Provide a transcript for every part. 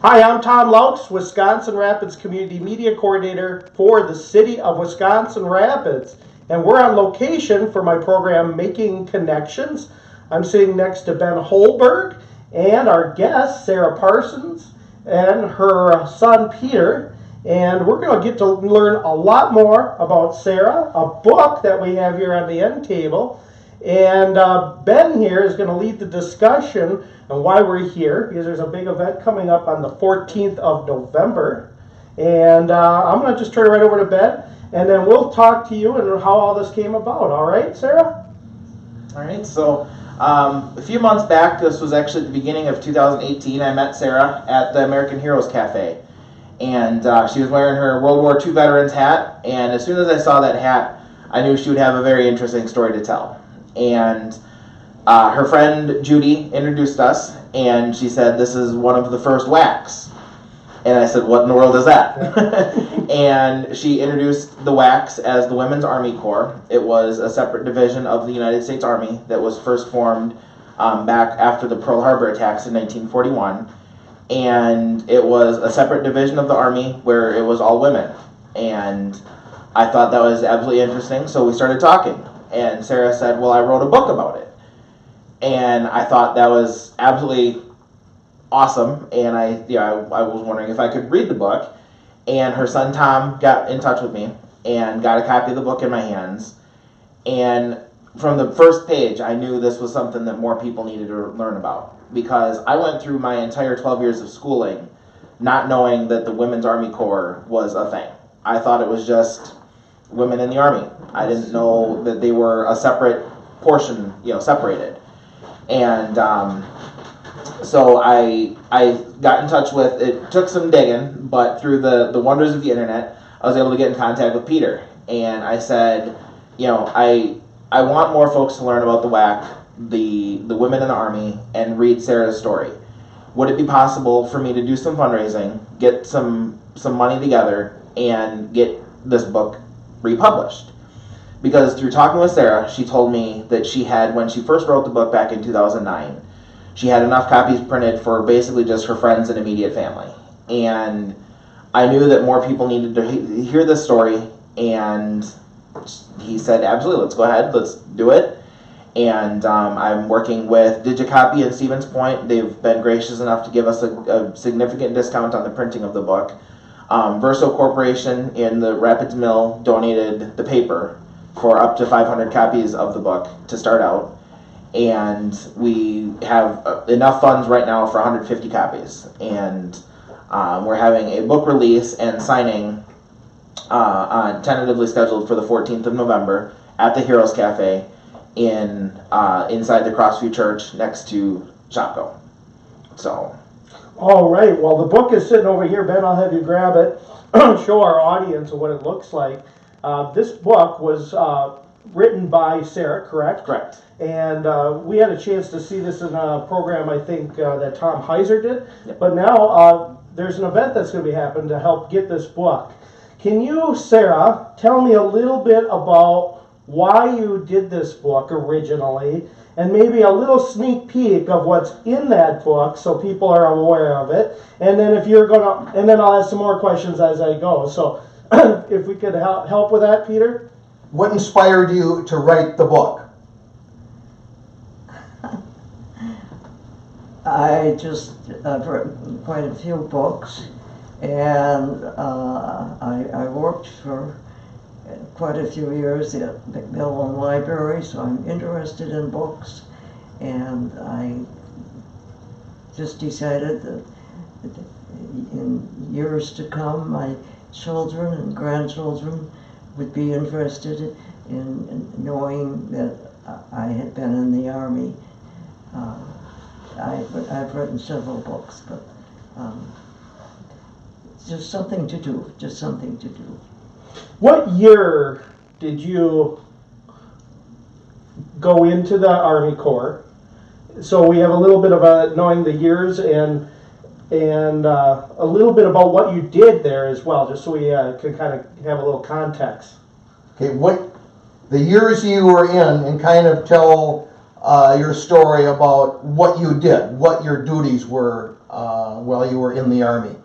Hi, I'm Tom Laux, Wisconsin Rapids Community Media Coordinator for the City of Wisconsin Rapids. And we're on location for my program, Making Connections. I'm sitting next to Ben Holberg and our guest, Sarah Parsons, and her son, Peter. And we're going to get to learn a lot more about Sarah, a book that we have here on the end table. And Ben here is going to lead the discussion on why we're here, because there's a big event coming up on the 14th of November. And I'm going to just turn it right over to Ben, and then we'll talk to you and how all this came about. All right, Sarah? All right, so a few months back, this was actually at the beginning of 2018, I met Sarah at the American Heroes Cafe. And she was wearing her World War II veterans hat, and as soon as I saw that hat, I knew she would have a very interesting story to tell. And her friend Judy introduced us, and she said, "This is one of the first WACs." And I said, "What in the world is that?" And she introduced the WACs as the Women's Army Corps. It was a separate division of the United States Army that was first formed back after the Pearl Harbor attacks in 1941. And it was a separate division of the Army where it was all women. And I thought that was absolutely interesting, so we started talking. And Sarah said, "Well, I wrote a book about it." And I thought that was absolutely awesome. And I was wondering if I could read the book. And her son Tom got in touch with me and got a copy of the book in my hands. And from the first page, I knew this was something that more people needed to learn about. Because I went through my entire 12 years of schooling not knowing that the Women's Army Corps was a thing. I thought it was just women in the Army. I didn't know that they were a separate portion, separated. And so I got in touch with, it took some digging, but through the wonders of the internet, I was able to get in contact with Peter. And I said, I want more folks to learn about the WAC, the women in the Army, and read Sarah's story. Would it be possible for me to do some fundraising, get some money together, and get this book republished? Because through talking with Sarah, she told me that she had, when she first wrote the book back in 2009, she had enough copies printed for basically just her friends and immediate family. And I knew that more people needed to hear this story, and he said, "Absolutely, let's go ahead, let's do it." And I'm working with Digicopy and Stevens Point. They've been gracious enough to give us a significant discount on the printing of the book. Verso Corporation in the Rapids Mill donated the paper for up to 500 copies of the book to start out. And we have enough funds right now for 150 copies. And we're having a book release and signing tentatively scheduled for the 14th of November at the Heroes Cafe inside the Crossview Church next to Shopko. So. All right. Well, the book is sitting over here. Ben, I'll have you grab it. Show our audience what it looks like. This book was written by Sarah, correct? Correct. And we had a chance to see this in a program, I think, that Tom Heiser did. Yep. But now there's an event that's going to be happening to help get this book. Can you, Sarah, tell me a little bit about why you did this book originally, and maybe a little sneak peek of what's in that book so people are aware of it? And then and then I'll ask some more questions as I go. So if we could help with that, Peter? What inspired you to write the book? I've written quite a few books, and I worked for quite a few years at Macmillan Library, so I'm interested in books, and I just decided that in years to come my children and grandchildren would be interested in knowing that I had been in the Army. I've written several books, but it's just something to do, What year did you go into the Army Corps? So we have a little bit of knowing the years and a little bit about what you did there as well, just so we can kind of have a little context. Okay, what the years you were in, and kind of tell your story about what you did, what your duties were while you were in the Army?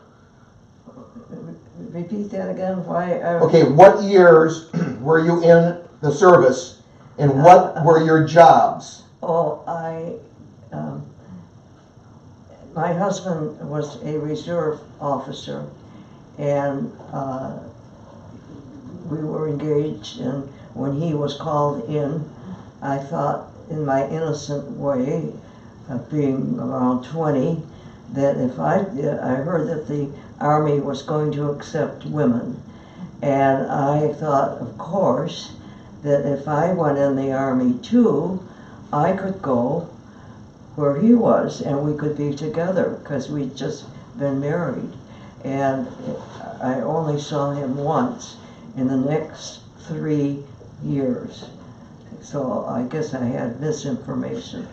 Repeat that again, why? Okay, what years were you in the service, and what were your jobs? Oh, my husband was a reserve officer, and we were engaged, and when he was called in, I thought in my innocent way, of being around 20, that if I heard that the Army was going to accept women, and I thought, of course, that if I went in the Army too, I could go where he was and we could be together, because we'd just been married. And I only saw him once in the next 3 years. So I guess I had misinformation.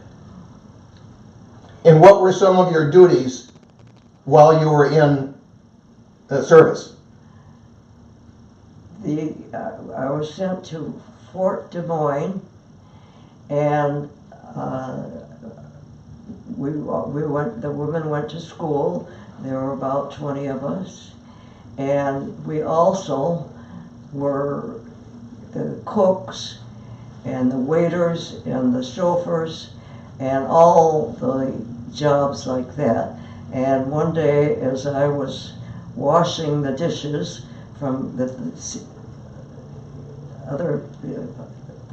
And what were some of your duties while you were in the service? I was sent to Fort Des Moines, and the women went to school. There were about 20 of us, and we also were the cooks and the waiters and the chauffeurs and all the jobs like that. And one day, as I was washing the dishes from the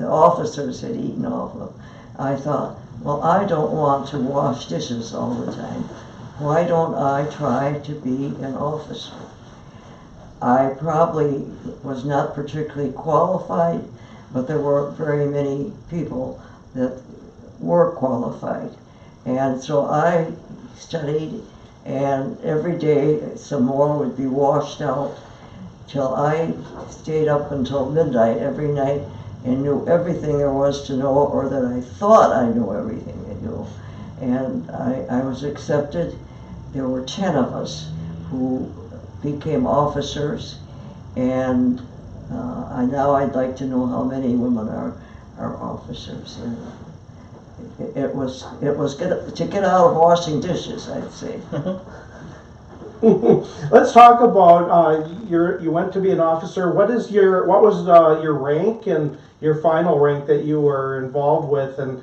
officers had eaten off of, I thought, well, I don't want to wash dishes all the time. Why don't I try to be an officer? I probably was not particularly qualified, but there were very many people that were qualified. And so I studied, and every day some more would be washed out, till I stayed up until midnight every night and knew everything there was to know, or that I thought I knew everything I knew. And I was accepted. There were 10 of us who became officers, and now I'd like to know how many women are officers. And it was to get out of washing dishes, I'd say. Let's talk about you went to be an officer. What was your rank and your final rank that you were involved with, and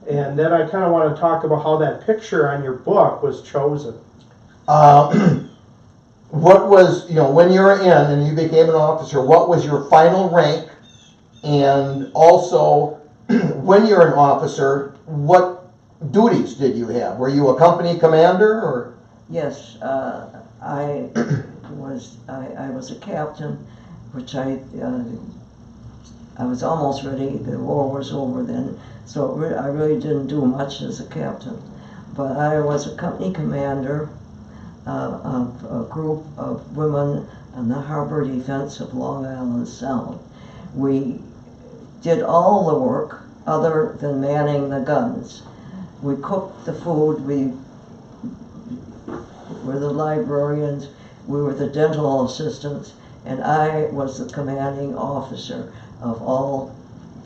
then I kind of want to talk about how that picture on your book was chosen. What was, when you were in and you became an officer, what was your final rank? And also, when you're an officer, what duties did you have? Were you a company commander, or? Yes, I was a captain, which I was almost ready. The war was over then, so I really didn't do much as a captain. But I was a company commander of a group of women on the harbor defense of Long Island Sound. We did all the work other than manning the guns. We cooked the food, we were the librarians, we were the dental assistants, and I was the commanding officer of all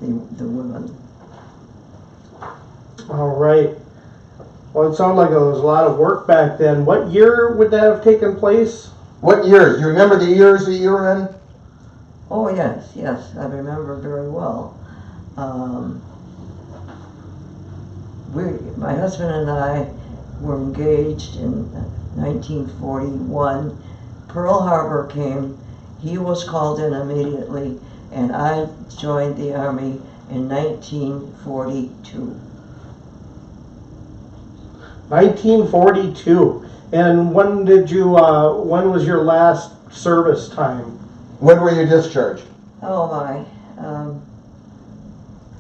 the women. All right. Well, it sounded like it was a lot of work back then. What year would that have taken place? What years? Do you remember the years that you were in? Oh, yes, I remember very well. My husband and I were engaged in 1941. Pearl Harbor came. He was called in immediately, and I joined the Army in 1942. 1942. And when was your last service time? When were you discharged? Oh my,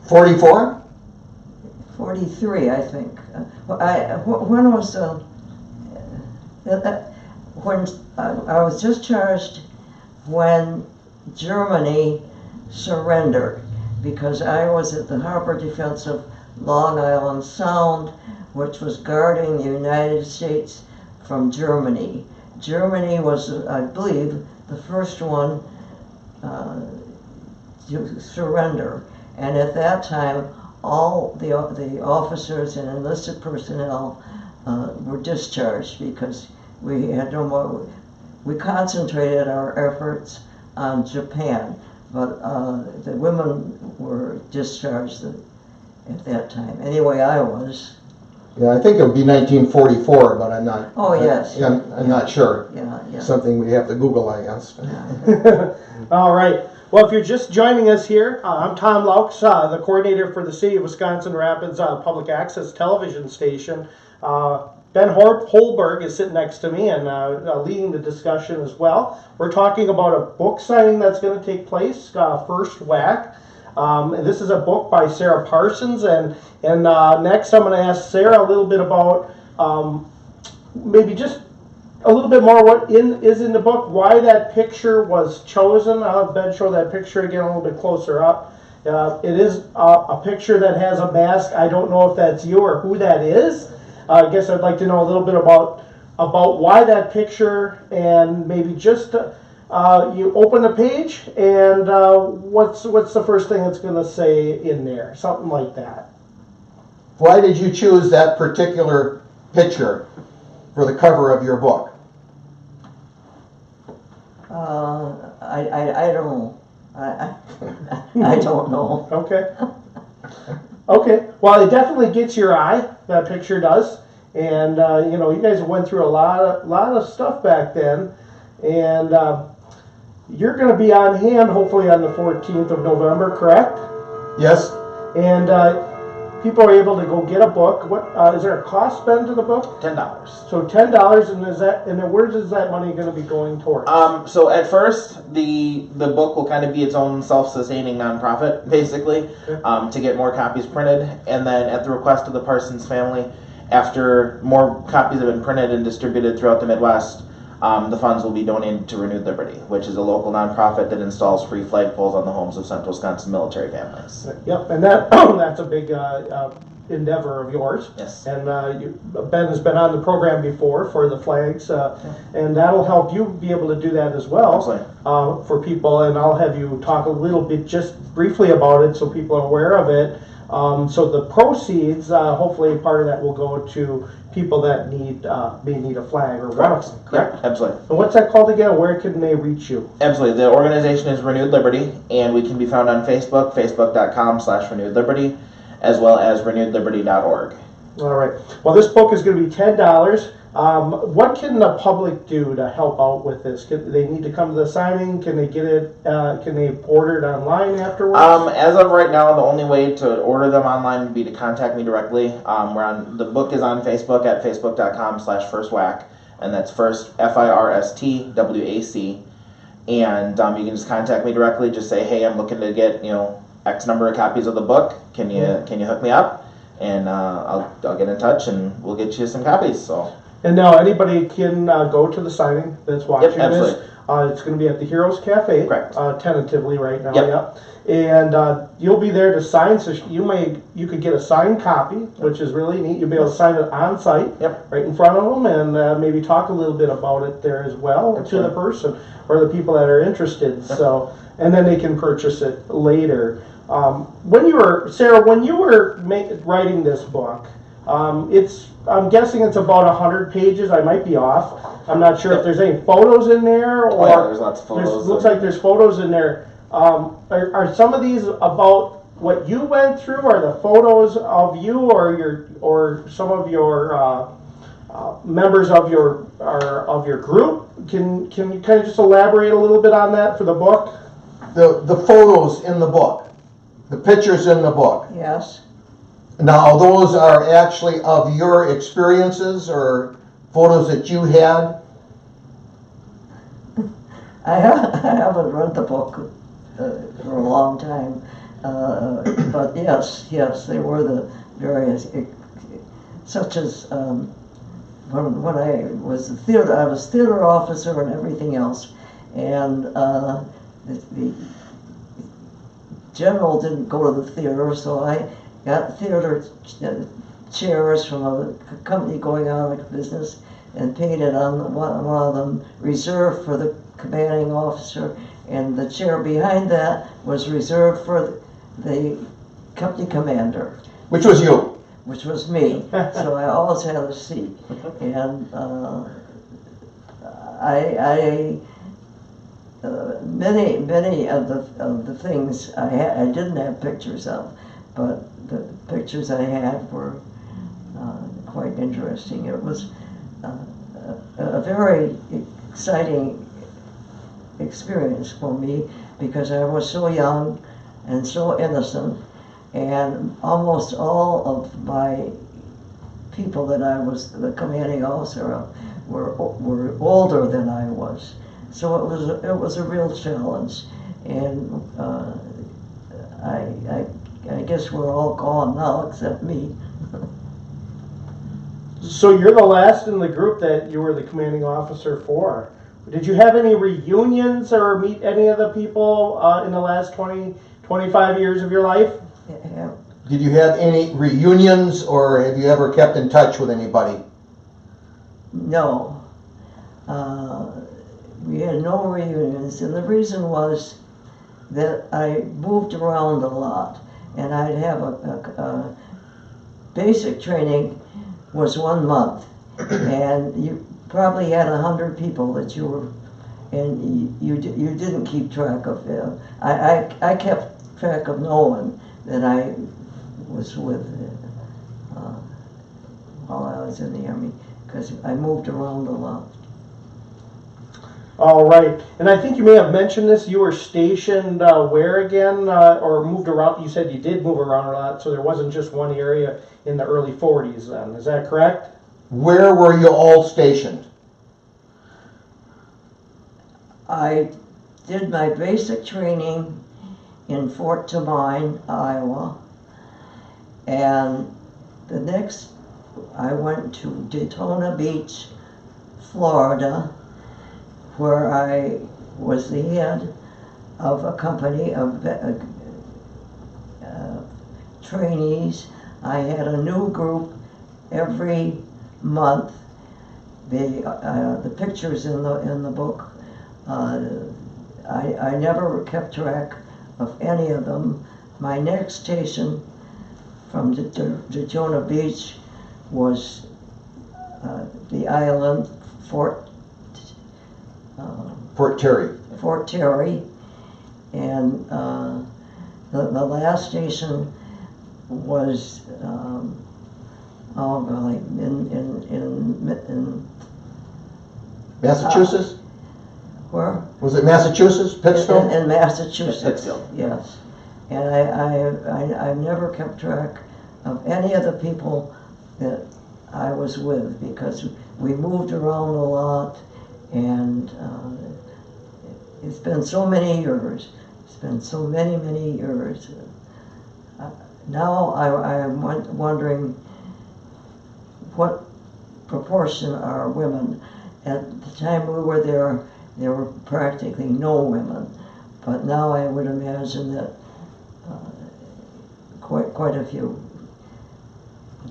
44? 43, I think. When was when I was discharged when Germany surrendered, because I was at the harbor defense of Long Island Sound, which was guarding the United States from Germany. Germany was, I believe, the first one to surrender. And at that time, all the officers and enlisted personnel were discharged because we had no more. We concentrated our efforts on Japan, but the women were discharged at that time. Anyway, I was. Yeah, I think it would be 1944, but I'm not. Oh, yes. I'm not sure. Yeah. Something we have to Google, I guess. Yeah. All right. Well, if you're just joining us here, I'm Tom Laux, the coordinator for the City of Wisconsin Rapids Public Access Television Station. Ben Holberg is sitting next to me and leading the discussion as well. We're talking about a book signing that's going to take place, First Whack. And this is a book by Sarah Parsons. And next I'm going to ask Sarah a little bit about maybe just a little bit more what is in the book, why that picture was chosen. I'll have Ben show that picture again a little bit closer up. It is a picture that has a mask. I don't know if that's you or who that is. I guess I'd like to know a little bit about why that picture, and maybe just you open the page and what's the first thing it's going to say in there, something like that. Why did you choose that particular picture for the cover of your book? I don't know. I don't know. Okay. Okay. Well, it definitely gets your eye. That picture does, and you guys went through a lot of stuff back then, and you're going to be on hand hopefully on the 14th of November, correct? Yes. And people are able to go get a book. What is there a cost, Ben, to the book? $10. So $10, and then where is that money going to be going towards? So at first, the book will kind of be its own self-sustaining nonprofit, basically, to get more copies printed. And then at the request of the Parsons family, after more copies have been printed and distributed throughout the Midwest, the funds will be donated to Renewed Liberty, which is a local nonprofit that installs free flagpoles on the homes of Central Wisconsin military families. Yep, and that's a big endeavor of yours. Yes. And Ben has been on the program before for the flags, and that'll help you be able to do that as well. Absolutely. For people. And I'll have you talk a little bit, just briefly about it, so people are aware of it. So the proceeds, hopefully, part of that will go to people that may need a flag or want one. Correct. Yep, absolutely. And what's that called again? Where can they reach you? Absolutely. The organization is Renewed Liberty, and we can be found on Facebook, facebook.com/Renewed Liberty, as well as renewedliberty.org. All right. Well, this book is going to be $10. What can the public do to help out with this? Can they need to come to the signing? Can they get it? Can they order it online afterwards? As of right now, the only way to order them online would be to contact me directly. The book is on Facebook at facebook.com/firstwhack, and that's first FIRSTWAC. And you can just contact me directly. Just say, hey, I'm looking to get X number of copies of the book. Can you hook me up? And I'll get in touch and we'll get you some copies. So. And now anybody can go to the signing that's watching this. It's going to be at the Heroes Cafe. Correct. Tentatively right now. Yep. And you'll be there to sign. So you could get a signed copy, which is really neat. You'll be able to sign it on site, right in front of them, and maybe talk a little bit about it there as well to the person or the people that are interested. Yep. So, and then they can purchase it later. Sarah, when you were writing this book, I'm guessing it's about 100 pages. I might be off. I'm not sure if there's any photos in there, or there's lots of photos. Looks like there's photos in there. Are some of these about what you went through? Are the photos of you, or some of your members of your group? Can you kind of just elaborate a little bit on that for the book? The photos in the book, the pictures in the book. Yes. Now, those are actually of your experiences or photos that you had? I haven't read the book for a long time, but yes, they were the various, such as when I was I was theater officer and everything else, and the general didn't go to the theater, so I got theater chairs from a company going out of business and painted on one of them reserved for the commanding officer, and the chair behind that was reserved for the company commander. Which was you? which was me. So I always had a seat. And many of the things I didn't have pictures of, but the pictures I had were quite interesting. It was a very exciting experience for me because I was so young and so innocent, and almost all of my people that I was the commanding officer of were older than I was. So it was a real challenge, and I guess we're all gone now except me. So you're the last in the group that you were the commanding officer for. Did you have any reunions or meet any of the people in the last 20, 25 years of your life? Yeah. Did you have any reunions, or have you ever kept in touch with anybody? No. We had no reunions, and the reason was that I moved around a lot, and I'd have a basic training was 1 month, and you probably had 100 people that you were, and you didn't keep track of them. I kept track of no one that I was with while I was in the Army, because I moved around a lot. All right, and I think you may have mentioned this. You were stationed where again, or moved around? You said you did move around a lot, so there wasn't just one area in the early 40s then. Is that correct? Where were you all stationed? I did my basic training in Fort Tamine, Iowa, and the next I went to Daytona Beach, Florida, where I was the head of a company of trainees. I had a new group every month. The pictures in the book, I never kept track of any of them. My next station from Daytona Beach was the island Fort Terry. Fort Terry, and the last station was in Massachusetts? where? Was it Massachusetts? Pittsfield? In Massachusetts. Pittsfield. Yes, and I've never kept track of any of the people that I was with because we moved around a lot, and it's been so many years. It's been so many years. Now I'm wondering what proportion are women. At the time we were there were practically no women, but now I would imagine that quite a few.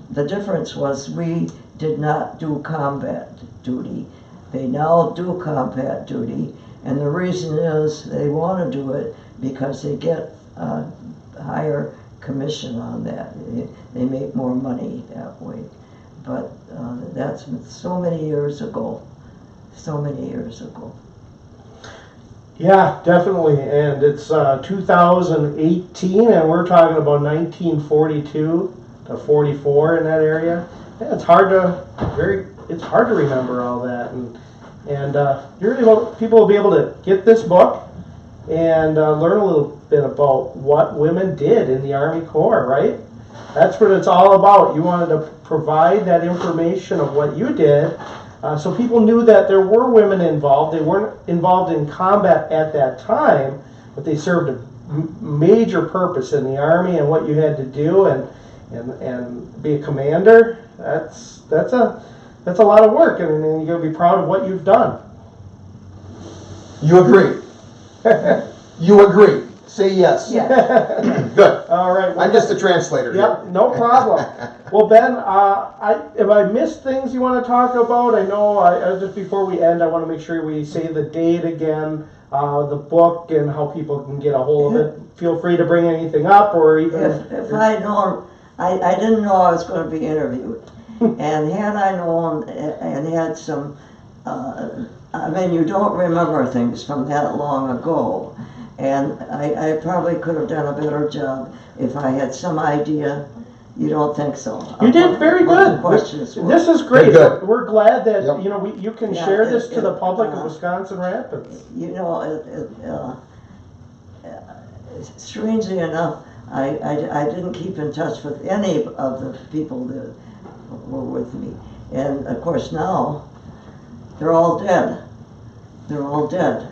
The difference was we did not do combat duty. They now do combat duty, and the reason is they want to do it because they get a higher commission on that. They make more money that way. But that's so many years ago. So many years ago. Yeah, definitely. And it's 2018, and we're talking about 1942 to 44 in that area. Yeah, it's hard to remember all that, and people will be able to get this book and learn a little bit about what women did in the Army Corps, right? That's what it's all about. You wanted to provide that information of what you did, so people knew that there were women involved. They weren't involved in combat at that time, but they served a major purpose in the Army and what you had to do and be a commander. That's a lot of work, and you got to be proud of what you've done. You agree? You agree? Say yes. Yeah. Good. All right. I'm just the translator Yep, here. no problem. Well, Ben, if I missed things you want to talk about, I know just before we end, I want to make sure we say the date again, the book, and how people can get a hold of it. Feel free to bring anything up, or even If I don't, I didn't know I was going to be interviewed. And had I known and had some, I mean, you don't remember things from that long ago. And I probably could have done a better job if I had some idea. You don't think so? You did very What the good. questions were. This is great. Good. We're glad that, Yep. you know, you can Yeah, share this to the it- public of Wisconsin Rapids. You know, strangely enough, I didn't keep in touch with any of the people that were with me. And of course now, they're all dead. They're all dead.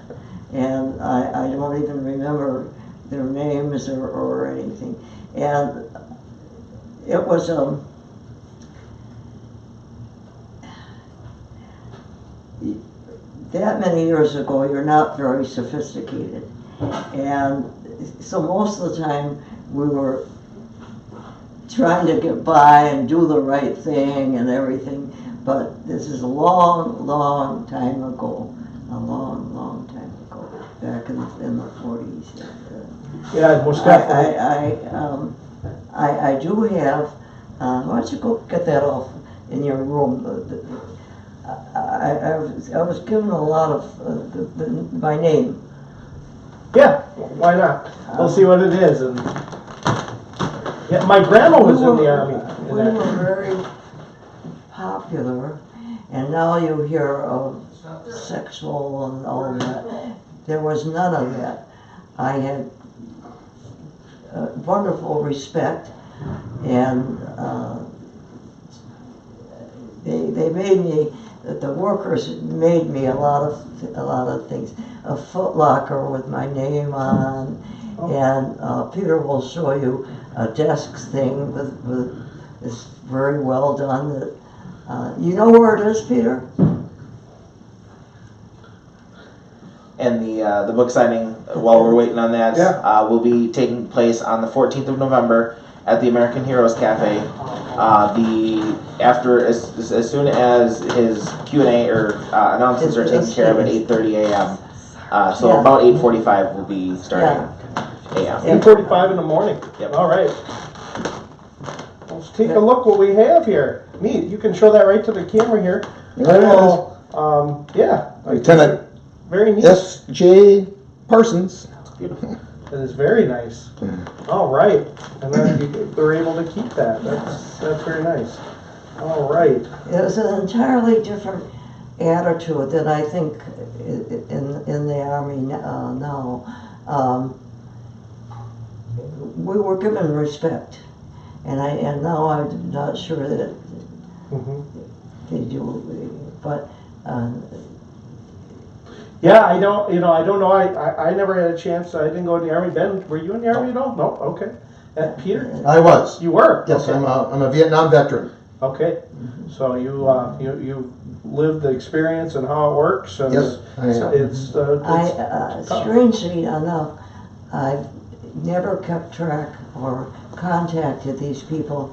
And I don't even remember their names or anything. And it was, that many years ago, you're not very sophisticated. And so most of the time, we were trying to get by and do the right thing and everything. But this is a long, long time ago. A long, long time ago, back in the 40s. Yeah, most definitely. I do have, why don't you go get that off in your room? I was given a lot of my name. Yeah, why not? We'll see what it is. And yeah, my grandma was in the army. We were very popular, and now you hear of sexual and all that. There was none of that. I had wonderful respect, and they made me. The workers made me a lot of things. A Foot Locker with my name on, and Peter will show you a desk thing with it's very well done. That you know where it is, Peter? And the book signing, while we're waiting on that, Yeah. will be taking place on the 14th of November at the American Heroes Cafe. As soon as his Q&A or announcements are taken care of at 8:30 a.m. So Yeah. about 8:45 will be starting a.m. 8:45 in the morning. Yep. All right. Let's take a look what we have here. Neat. You can show that right to the camera here. There it is. Oh, yeah. Lieutenant Very neat. S.J. Parsons. Beautiful. It is very nice. All right. And then they're able to keep that. That's very nice. All right. It was an entirely different attitude than I think in the Army now. We were given respect, and now I'm not sure that Mhm. they do, but Yeah, I don't know. I never had a chance. I didn't go in the Army. Ben, were you in the Army at all? No? Okay. Peter? I was. You were? Yes, Okay. I'm a Vietnam veteran. Okay. So you lived the experience and how it works. And Yes, I am. It's strangely enough, I've never kept track or contacted these people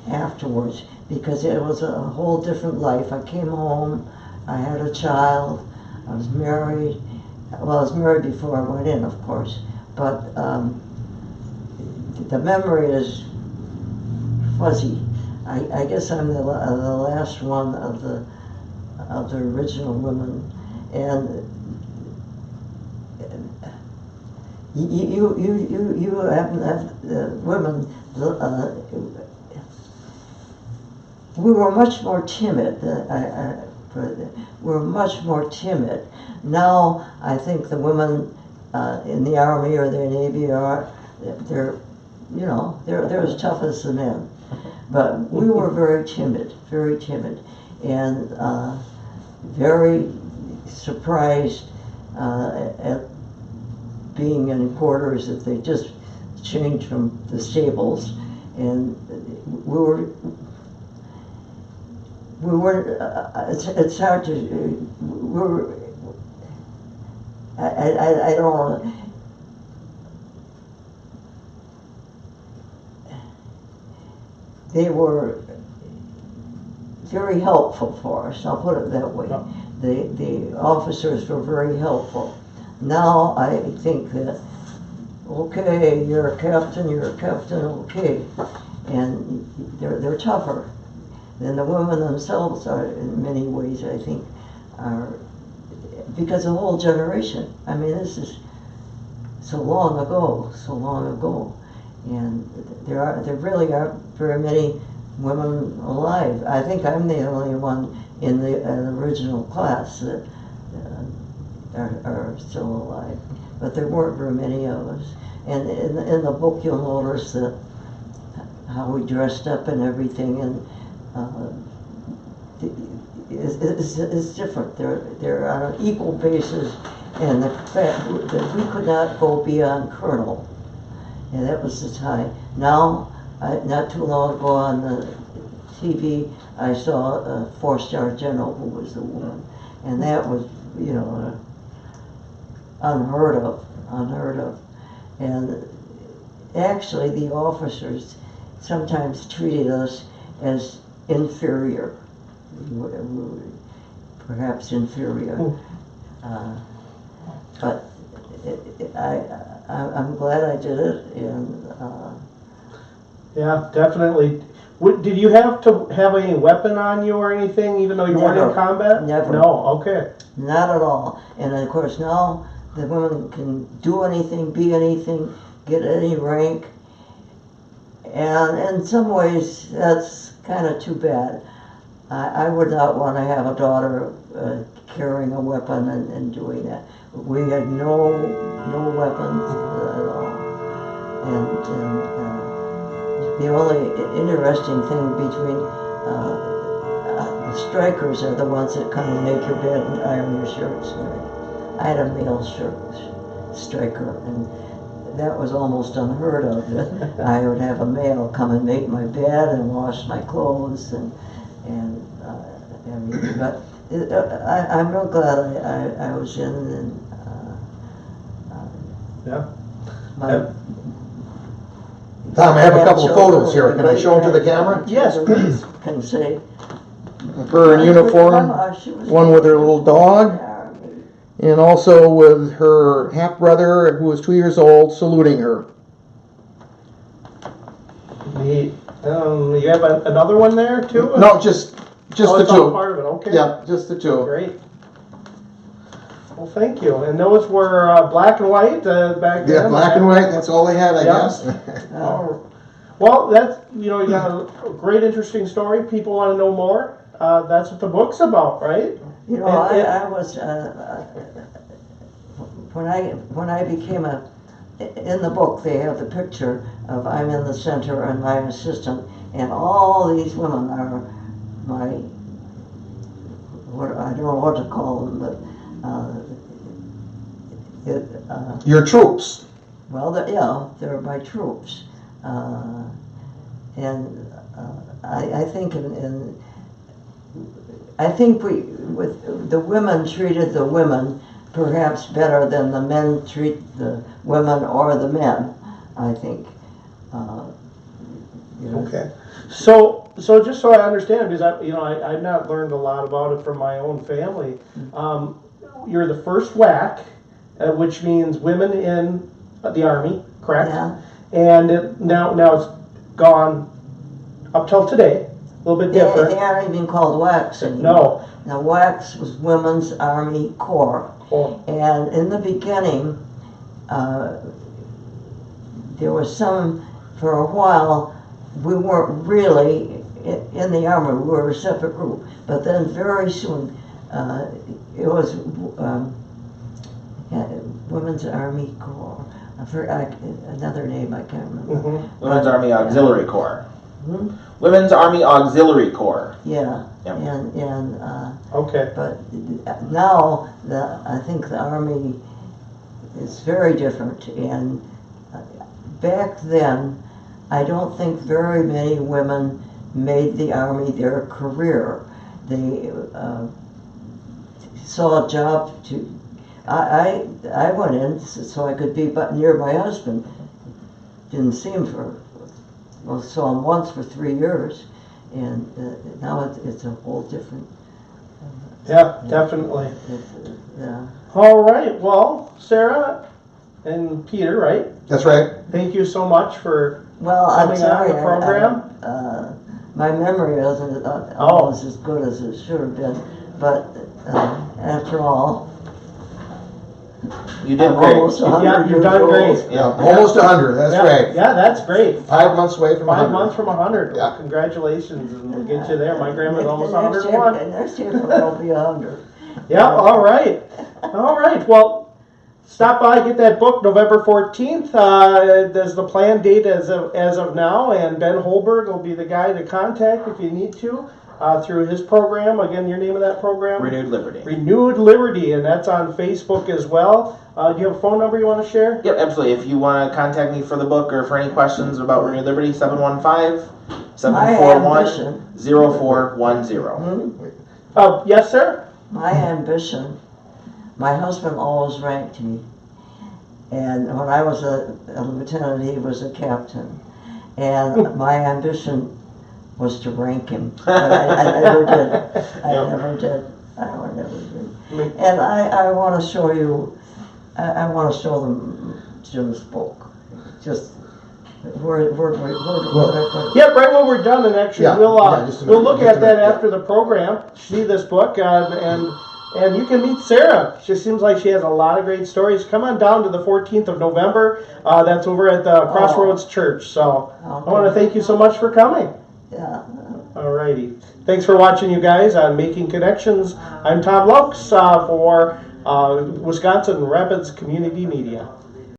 afterwards because it was a whole different life. I came home, I had a child, I was married. Well, I was married before I went in, of course, but the memory is fuzzy. I guess I'm the last one of the original women, and you have women. We were much more timid. We're much more timid. Now I think the women in the Army or the Navy they're as tough as the men. But we were very timid, and very surprised at being in quarters that they just changed from the stables, and we weren't. It's hard to. I don't want to. They were very helpful for us, I'll put it that way. The officers were very helpful. Now I think that, okay, you're a captain, okay. and they're tougher. And the women themselves are, in many ways, I think, are, because the whole generation, I mean, this is so long ago, and there really aren't very many women alive. I think I'm the only one in the original class that are still alive, but there weren't very many of us. And in the book, you'll notice that how we dressed up and everything, and it's different. They're on an equal basis, and the fact that we could not go beyond colonel, and that was the time. Now, not too long ago on the TV, I saw a 4-star general who was a woman, and that was, you know, unheard of. And actually, the officers sometimes treated us as inferior, perhaps inferior. But I'm glad I did it, and Yeah, definitely. Did you have to have any weapon on you or anything, even though you weren't in Never. combat? Never. No, okay. not at all. And of course now the women can do anything, be anything, get any rank, and in some ways that's kind of too bad. I would not want to have a daughter carrying a weapon and doing that. We had no weapons at all. And the only interesting thing between the strikers are the ones that come and make your bed and iron your shirts. I had a male striker, and that was almost unheard of. That I would have a male come and make my bed and wash my clothes and everything. But I'm real glad I was in. And Yeah. Tom, I have a couple of photos here. Can I show them to the camera? Yes, please. Can say. Her in uniform, one with her little dog, and also with her half-brother, who was 2 years old, saluting her. Neat. You have another one there too? No, just Oh, the it's all two. part of it. Okay. Yeah, just the two. Great. Well, thank you. And those were black and white back then. Yeah, black and white. That's all they had, I Yeah. guess. Oh. Well, that's, you got a great, interesting story. People want to know more. That's what the book's about, right? You know, And- I was when I became in the book they have the picture of I'm in the center and my assistant, and all these women are my, what I don't know what to call them, but Your troops. well, they're my troops, and I think I think the women treated the women perhaps better than the men treat the women or the men. I think. Okay. So just so I understand, because I've not learned a lot about it from my own family. You're the first WAC, which means women in the Army, correct? Yeah. And now it's gone up till today, a little bit They different. aren't even called WACs anymore. No. Now WACs was Women's Army Corps, Oh, and in the beginning, there was some, for a while, we weren't really in the Army, we were a separate group. But then very soon, it was Women's Army Corps. I forgot another name, I can't remember. mhm. Women's Army Auxiliary Corps. Hmm? Women's Army Auxiliary Corps. Yeah, Yep. and Okay. but now I think the Army is very different, and back then I don't think very many women made the Army their career. They saw a job to. I went in so I could be near my husband. Didn't see him saw him once for 3 years, and now it's a whole different. Yeah, definitely. Yeah. All right. Well, Sarah and Peter, right? That's right. Thank you so much for Well, I'm coming on sorry, the program? my memory isn't always as good as it should have been, but after all, You did I'm great. almost 100 Yeah, you've years done old. great. Yeah, almost 100, that's Yeah, right. yeah, that's great. 5 months away from 100. 5 months from 100. Yeah. Congratulations, and we'll get you there. My grandma's almost Next year- 101. Next year I'll be 100. Yeah, all right. All right. Well, stop by, get that book November 14th. There's the planned date as of now, and Ben Holberg will be the guy to contact if you need to through his program. Again, your name of that program? Renewed Liberty. Renewed Liberty, and that's on Facebook as well. Do you have a phone number you want to share? Yep, absolutely. If you want to contact me for the book or for any questions about Renewed Liberty, 715-741-0410. Yes, sir? My ambition, my husband always ranked me. And when I was a lieutenant, he was a captain. And my ambition was to rank him. But I never did. I never did. And I want to show you, I want to show them Jim's book. Just where Yep, right when we're done, and actually Yeah, we'll just a we'll minute, look just at a that minute, yeah. after the program. See this book, and you can meet Sarah. She seems like she has a lot of great stories. Come on down to the 14th of November. That's over at the Crossroads Church. So I want to thank you so much for coming. Yeah. Alrighty. Thanks for watching, you guys, on Making Connections. I'm Tom Lux for Wisconsin Rapids Community Media.